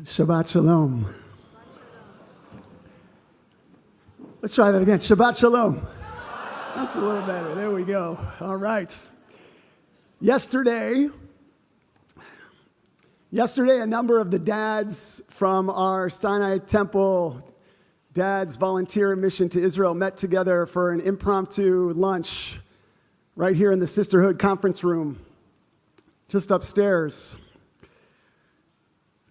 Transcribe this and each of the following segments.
Shabbat shalom. Let's try that again. Shabbat shalom. That's a little better. There we go. All right. Yesterday, a number of the dads from our Sinai Temple Dads Volunteer Mission to Israel met together for an impromptu lunch right here in the Sisterhood Conference Room, just upstairs.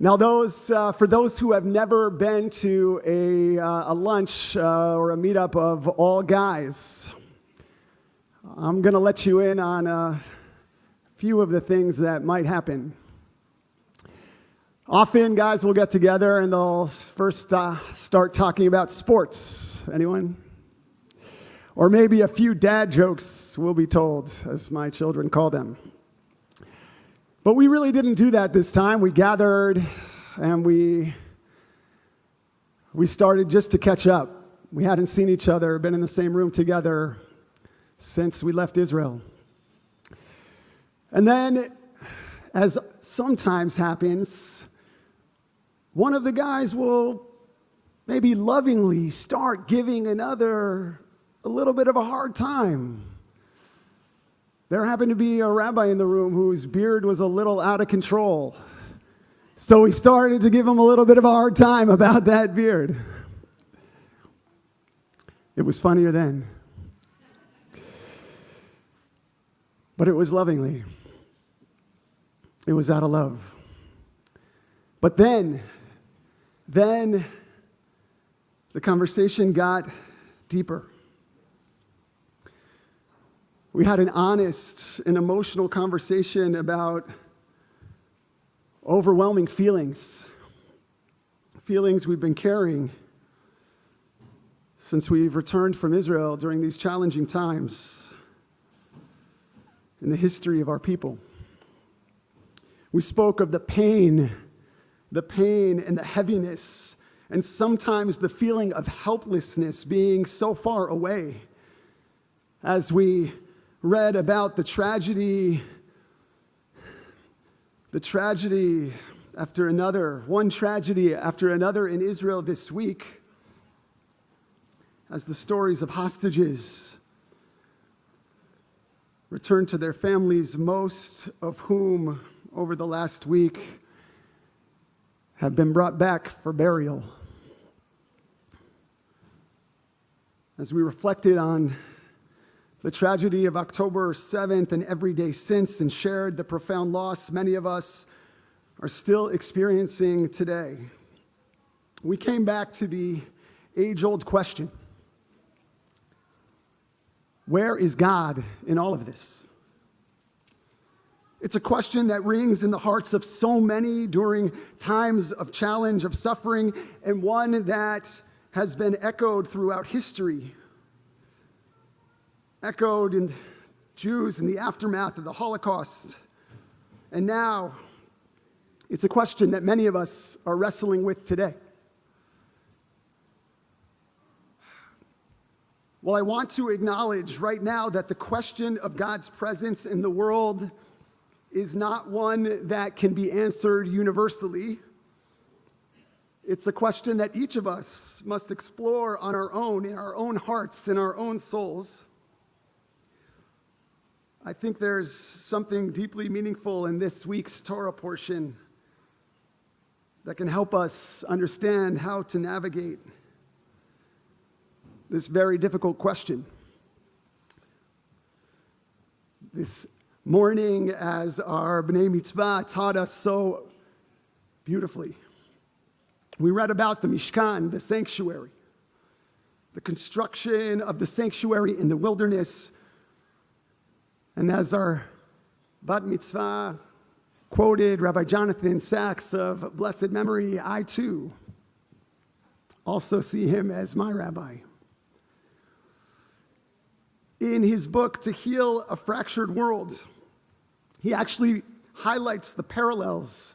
Now, for those who have never been to a lunch or a meetup of all guys, I'm going to let you in on a few of the things that might happen. Often, guys will get together and they'll first start talking about sports. Anyone? Or maybe a few dad jokes will be told, as my children call them. But we really didn't do that this time. We gathered and we started just to catch up. We hadn't seen each other, been in the same room together since we left Israel. And then, as sometimes happens, one of the guys will maybe lovingly start giving another a little bit of a hard time. There happened to be a rabbi in the room whose beard was a little out of control. So he started to give him a little bit of a hard time about that beard. It was funnier then. But it was lovingly. It was out of love. But then the conversation got deeper. We had an honest and emotional conversation about overwhelming feelings we've been carrying since we've returned from Israel during these challenging times in the history of our people. We spoke of the pain and the heaviness, and sometimes the feeling of helplessness being so far away as we read about the tragedy after another, one tragedy after another in Israel this week, as the stories of hostages returned to their families, most of whom over the last week have been brought back for burial. As we reflected on the tragedy of October 7th and every day since, and shared the profound loss many of us are still experiencing today, we came back to the age-old question: where is God in all of this? It's a question that rings in the hearts of so many during times of challenge, of suffering, and one that has been echoed throughout history. Echoed in Jews in the aftermath of the Holocaust. And now, it's a question that many of us are wrestling with today. Well, I want to acknowledge right now that the question of God's presence in the world is not one that can be answered universally. It's a question that each of us must explore on our own, in our own hearts, in our own souls. I think there's something deeply meaningful in this week's Torah portion that can help us understand how to navigate this very difficult question. This morning, as our B'nai Mitzvah taught us so beautifully, we read about the Mishkan, the sanctuary, the construction of the sanctuary in the wilderness. And as our Bat Mitzvah quoted Rabbi Jonathan Sachs of blessed memory, I too also see him as my rabbi. In his book, To Heal a Fractured World, he actually highlights the parallels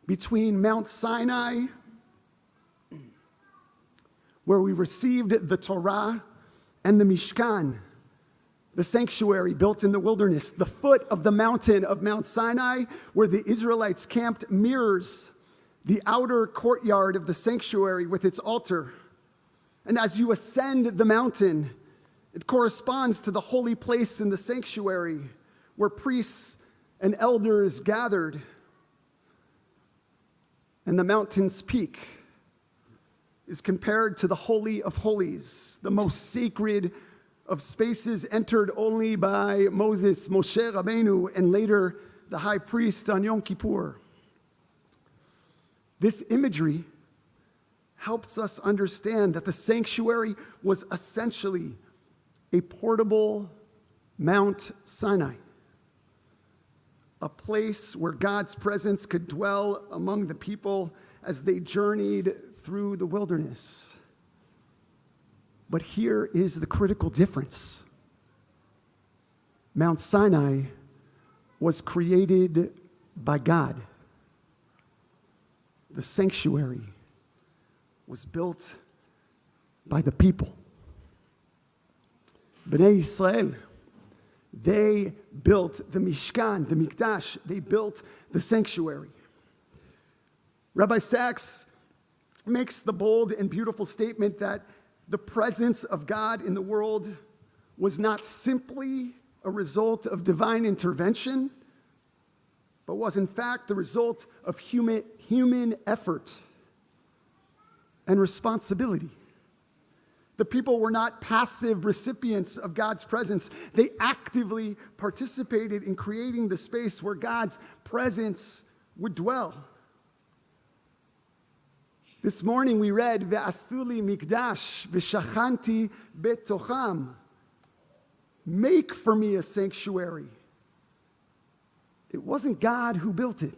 between Mount Sinai, where we received the Torah, and the Mishkan, the sanctuary built in the wilderness. The foot of the mountain of Mount Sinai, where the Israelites camped, mirrors the outer courtyard of the sanctuary with its altar. And as you ascend the mountain, it corresponds to the holy place in the sanctuary where priests and elders gathered. And the mountain's peak is compared to the Holy of Holies, the most sacred of spaces entered only by Moses, Moshe Rabbeinu, and later the high priest on Yom Kippur. This imagery helps us understand that the sanctuary was essentially a portable Mount Sinai, a place where God's presence could dwell among the people as they journeyed through the wilderness. But here is the critical difference. Mount Sinai was created by God. The sanctuary was built by the people. Bnei Israel, they built the Mishkan, the Mikdash. They built the sanctuary. Rabbi Sachs makes the bold and beautiful statement that the presence of God in the world was not simply a result of divine intervention, but was in fact the result of human effort and responsibility. The people were not passive recipients of God's presence. They actively participated in creating the space where God's presence would dwell. This morning we read, Ve'astu li mikdash v'shachanti betocham. Make for me a sanctuary. It wasn't God who built it.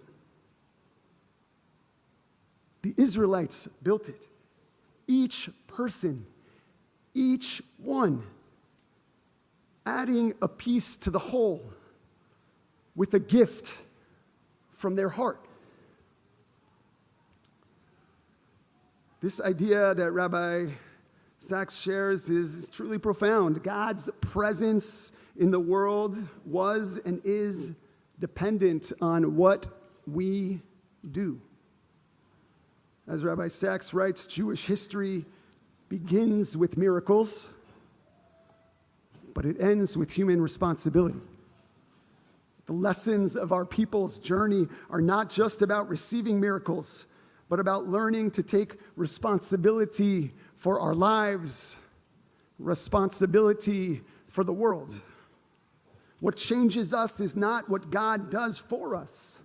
The Israelites built it. Each person, each one, adding a piece to the whole with a gift from their heart. This idea that Rabbi Sachs shares is truly profound. God's presence in the world was and is dependent on what we do. As Rabbi Sachs writes, Jewish history begins with miracles, but it ends with human responsibility. The lessons of our people's journey are not just about receiving miracles, but about learning to take responsibility for our lives, responsibility for the world. What changes us is not what God does for us,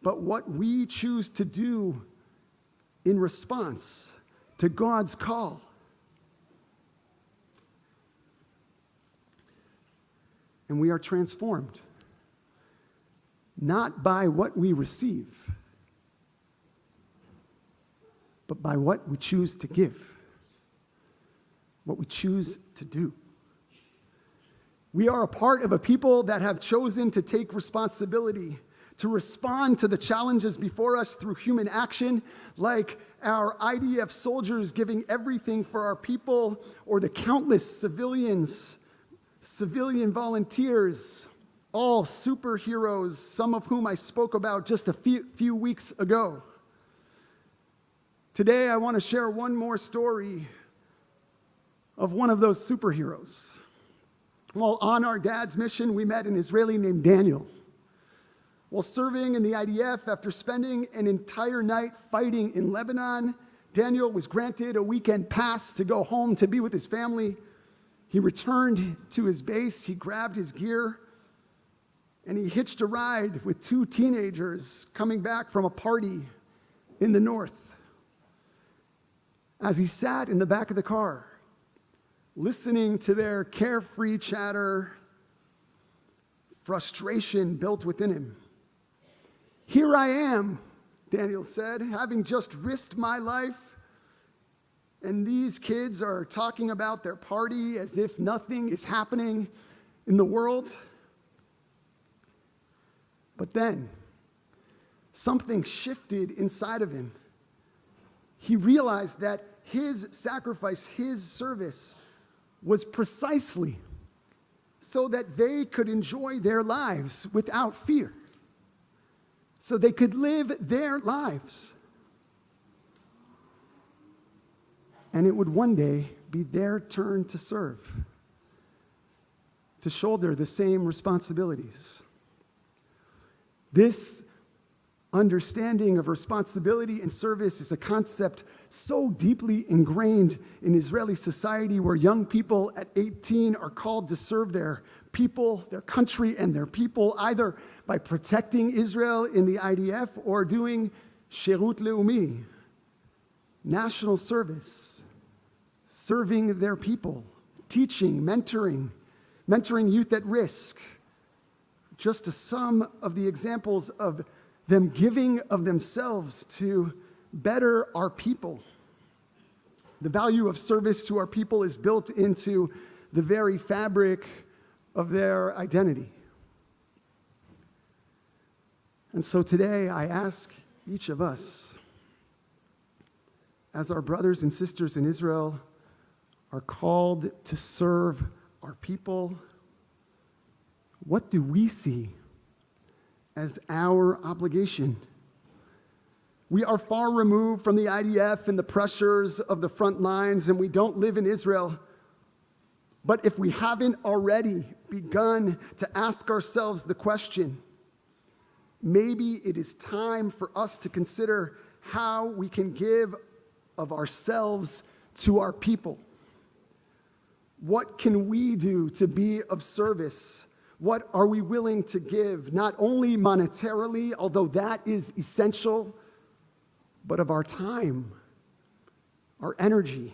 but what we choose to do in response to God's call. And we are transformed, not by what we receive, but by what we choose to give, what we choose to do. We are a part of a people that have chosen to take responsibility, to respond to the challenges before us through human action, like our IDF soldiers giving everything for our people, or the countless civilian volunteers, all superheroes, some of whom I spoke about just a few weeks ago. Today, I want to share one more story of one of those superheroes. While on our dad's mission, we met an Israeli named Daniel. While serving in the IDF, after spending an entire night fighting in Lebanon, Daniel was granted a weekend pass to go home to be with his family. He returned to his base, he grabbed his gear, and he hitched a ride with two teenagers coming back from a party in the north. As he sat in the back of the car, listening to their carefree chatter, frustration built within him. Here I am, Daniel said, having just risked my life, and these kids are talking about their party as if nothing is happening in the world. But then, something shifted inside of him. He realized that his sacrifice, his service, was precisely so that they could enjoy their lives without fear, so they could live their lives. And it would one day be their turn to serve, to shoulder the same responsibilities. This understanding of responsibility and service is a concept so deeply ingrained in Israeli society, where young people at 18 are called to serve their people, their country, and their people, either by protecting Israel in the IDF or doing Shirut Leumi, national service, serving their people, teaching, mentoring youth at risk. Just some of the examples of them giving of themselves to better our people. The value of service to our people is built into the very fabric of their identity. And so today I ask each of us, as our brothers and sisters in Israel are called to serve our people, what do we see as our obligation? We are far removed from the IDF and the pressures of the front lines, and we don't live in Israel. But if we haven't already begun to ask ourselves the question, maybe it is time for us to consider how we can give of ourselves to our people. What can we do to be of service? What are we willing to give, not only monetarily, although that is essential, but of our time, our energy?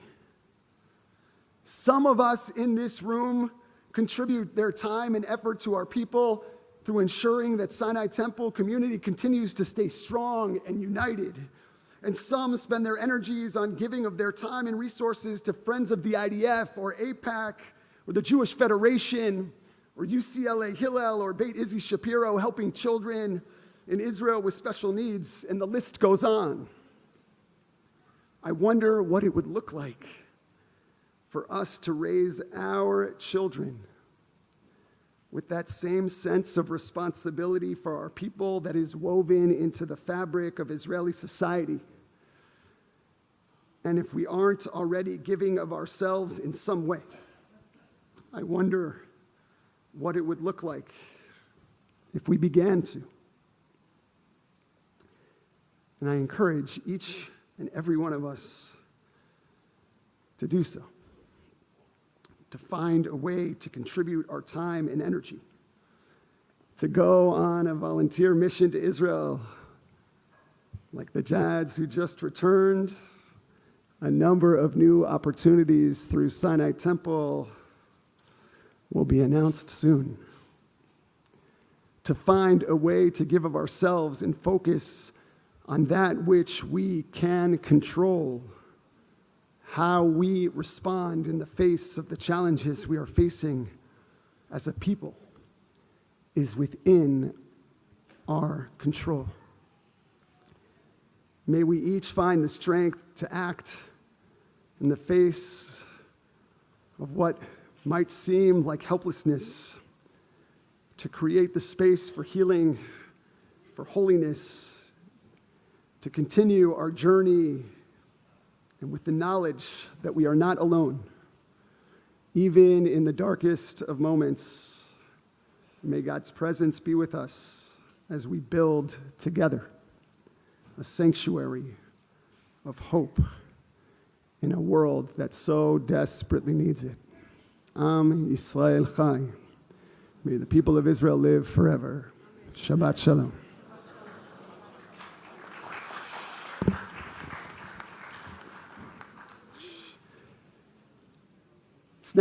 Some of us in this room contribute their time and effort to our people through ensuring that Sinai Temple community continues to stay strong and united. And some spend their energies on giving of their time and resources to Friends of the IDF or AIPAC or the Jewish Federation or UCLA Hillel or Beit Izzy Shapiro, helping children in Israel with special needs, and the list goes on. I wonder what it would look like for us to raise our children with that same sense of responsibility for our people that is woven into the fabric of Israeli society. And if we aren't already giving of ourselves in some way, I wonder what it would look like if we began to. And I encourage each and every one of us to do so, to find a way to contribute our time and energy, to go on a volunteer mission to Israel, like the dads who just returned. A number of new opportunities through Sinai Temple will be announced soon. To find a way to give of ourselves and focus on that which we can control, how we respond in the face of the challenges we are facing as a people is within our control. May we each find the strength to act in the face of what might seem like helplessness, to create the space for healing, for holiness, to continue our journey, and with the knowledge that we are not alone, even in the darkest of moments. May God's presence be with us as we build together a sanctuary of hope in a world that so desperately needs it. Am Yisrael Chai. May the people of Israel live forever. Shabbat Shalom.